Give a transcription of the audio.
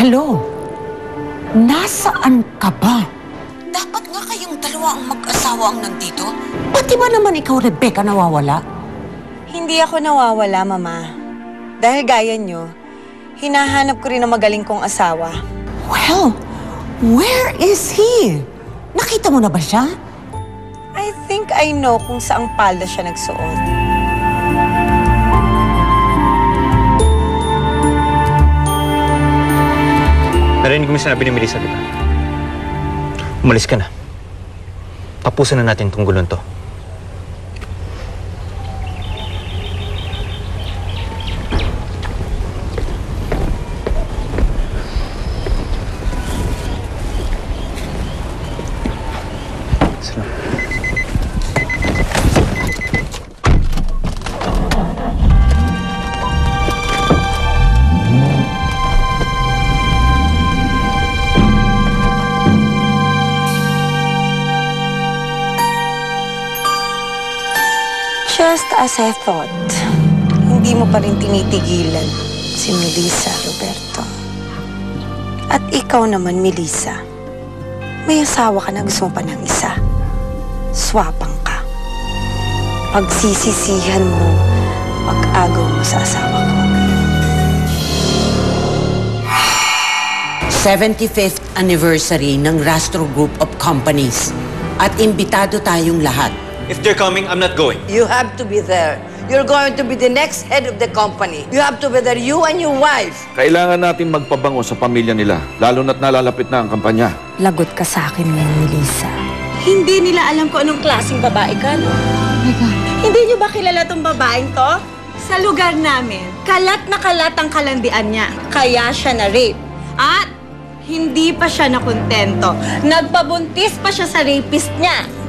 Hello? Nasaan ka ba? Dapat nga kayong dalawa ang mag-asawa ang nandito. Pati ba naman ikaw, Rebecca, nawawala? Hindi ako nawawala, Mama. Dahil gaya nyo, hinahanap ko rin ang magaling kong asawa. Well, where is he? Nakita mo na ba siya? I think I know kung saang palda siya nagsuot. Narinig mo yung sinabi ni Melissa, di ba? Umalis ka na. Tapusin na natin itong gulon to. Just as I thought, hindi mo pa rin tinitigilan si Melissa, Roberto. At ikaw naman, Melissa, may asawa ka na, gusto mo pa ng isa. Swapang ka. Pagsisisihan mo, pag-agaw mo sa asawa ko. 75th anniversary ng Rastro Group of Companies. At imbitado tayong lahat. If they're coming, I'm not going. You have to be there. You're going to be the next head of the company. You have to be there, you and your wife. Kailangan natin magpabango sa pamilya nila, lalo na't nalalapit na ang kampanya. Lagot ka sa akin ngayon, Melissa. Hindi nila alam kung anong klaseng babae ka, no? Hindi niyo ba kilala tong babaeng to? Sa lugar namin, kalat na kalat ang kalandian niya. Kaya siya na-rape. At hindi pa siya nakontento. Nagpabuntis pa siya sa rapist niya.